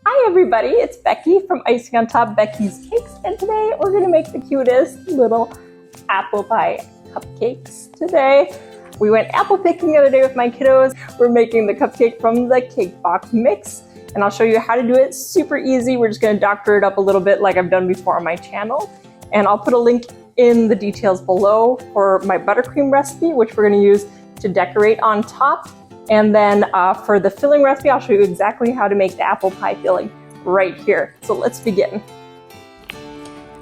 Hi everybody, it's Becky from Icing on Top Becky's Cakes, and today we're going to make the cutest little apple pie cupcakes today. We went apple picking the other day with my kiddos. We're making the cupcake from the cake box mix, and I'll show you how to do it. Super easy. We're just going to doctor it up a little bit like I've done before on my channel, and I'll put a link in the details below for my buttercream recipe, which we're going to use to decorate on top. And then for the filling recipe, I'll show you exactly how to make the apple pie filling right here. So let's begin.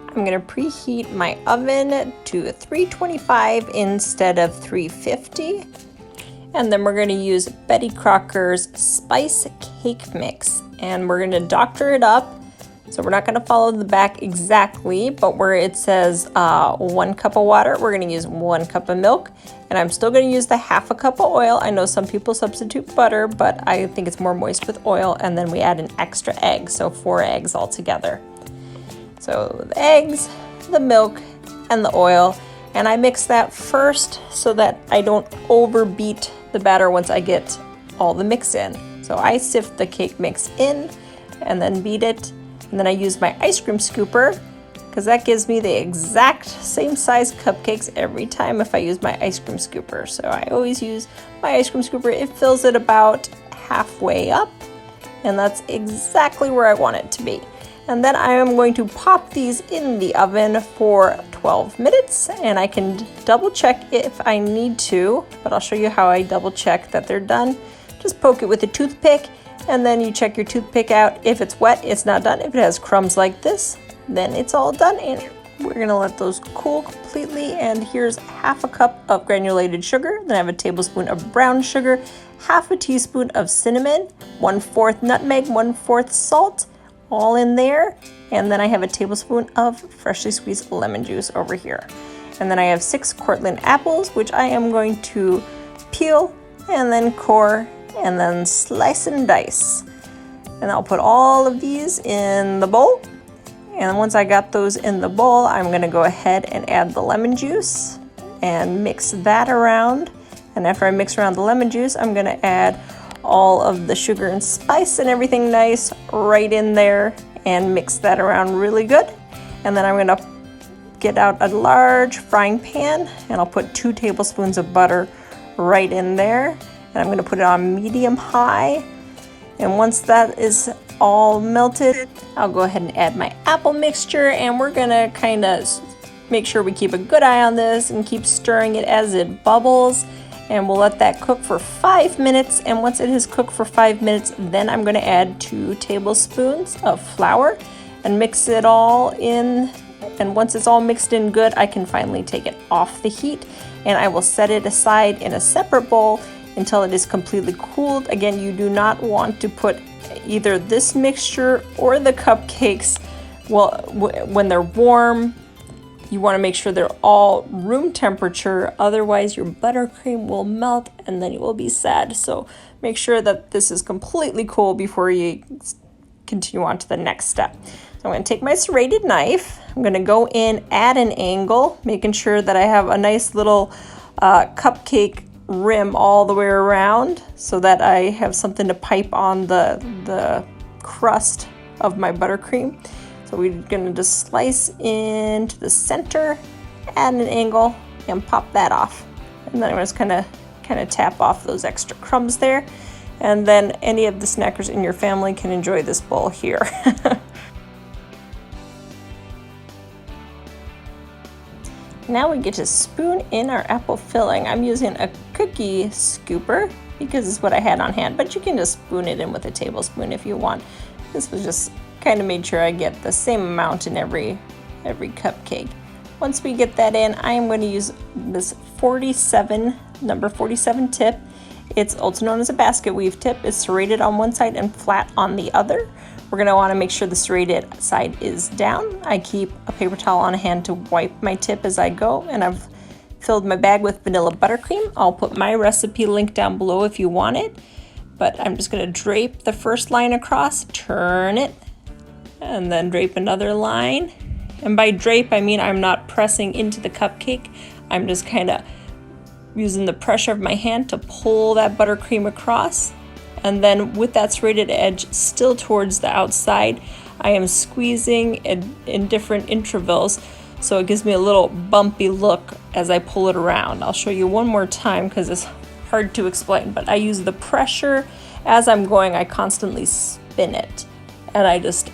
I'm gonna preheat my oven to 325 instead of 350. And then we're gonna use Betty Crocker's Spice Cake Mix. And we're gonna doctor it up. So we're not gonna follow the back exactly, but where it says 1 cup of water, we're gonna use 1 cup of milk. And I'm still gonna use the ½ cup of oil. I know some people substitute butter, but I think it's more moist with oil. And then we add an extra egg, so 4 eggs altogether. So the eggs, the milk, and the oil. And I mix that first so that I don't overbeat the batter once I get all the mix in. So I sift the cake mix in and then beat it. And then I use my ice cream scooper because that gives me the exact same size cupcakes every time if I use my ice cream scooper. So I always use my ice cream scooper. It fills it about halfway up, and that's exactly where I want it to be. And then I am going to pop these in the oven for 12 minutes, and I can double check if I need to, but I'll show you how I double check that they're done. Just poke it with a toothpick, and then you check your toothpick out. If it's wet, it's not done. If it has crumbs like this, then it's all done. And we're gonna let those cool completely. And here's ½ cup of granulated sugar. Then I have a tablespoon of brown sugar, ½ teaspoon of cinnamon, 1/4 nutmeg, 1/4 salt, all in there. And then I have a tablespoon of freshly squeezed lemon juice over here. And then I have 6 Cortland apples, which I am going to peel and then core and then slice and dice. And I'll put all of these in the bowl. And once I got those in the bowl, I'm gonna go ahead and add the lemon juice and mix that around. And after I mix around the lemon juice, I'm gonna add all of the sugar and spice and everything nice right in there and mix that around really good. And then I'm gonna get out a large frying pan and I'll put 2 tablespoons of butter right in there. And I'm gonna put it on medium high. And once that is all melted, I'll go ahead and add my apple mixture, and we're gonna kind of make sure we keep a good eye on this and keep stirring it as it bubbles. And we'll let that cook for 5 minutes. And once it has cooked for 5 minutes, then I'm gonna add 2 tablespoons of flour and mix it all in. And once it's all mixed in good, I can finally take it off the heat, and I will set it aside in a separate bowl until it is completely cooled. Again, you do not want to put either this mixture or the cupcakes when they're warm. You want to make sure they're all room temperature, otherwise your buttercream will melt and then you will be sad. So make sure that this is completely cool before you continue on to the next step. So I'm going to take my serrated knife. I'm going to go in at an angle, making sure that I have a nice little cupcake rim all the way around so that I have something to pipe on the crust of my buttercream. So we're gonna just slice into the center at an angle and pop that off. And then I'm just kind of tap off those extra crumbs there. And then any of the snackers in your family can enjoy this bowl here. Now we get to spoon in our apple filling. I'm using a cookie scooper because it's what I had on hand, but you can just spoon it in with a tablespoon if you want. This was just kind of made sure I get the same amount in every cupcake. Once we get that in, I am going to use this number 47 tip. It's also known as a basket weave tip. It's serrated on one side and flat on the other. We're going to want to make sure the serrated side is down. I keep a paper towel on hand to wipe my tip as I go, and I've filled my bag with vanilla buttercream. I'll put my recipe link down below if you want it, but I'm just going to drape the first line across, turn it, and then drape another line. And by drape, I mean I'm not pressing into the cupcake. I'm just kind of using the pressure of my hand to pull that buttercream across. And then with that serrated edge still towards the outside, I am squeezing in different intervals, so it gives me a little bumpy look as I pull it around. I'll show you one more time because it's hard to explain, but I use the pressure as I'm going. I constantly spin it, and I just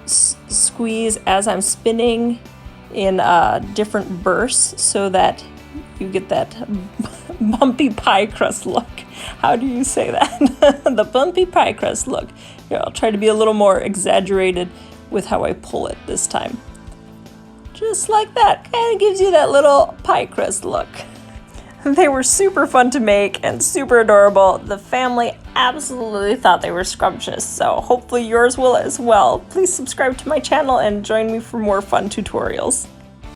squeeze as I'm spinning in different bursts so that you get that bumpy pie crust look. How do you say that? The bumpy pie crust look. Here, I'll try to be a little more exaggerated with how I pull it this time. Just like that. Kind of gives you that little pie crust look. They were super fun to make and super adorable. The family absolutely thought they were scrumptious, so hopefully yours will as well. Please subscribe to my channel and join me for more fun tutorials.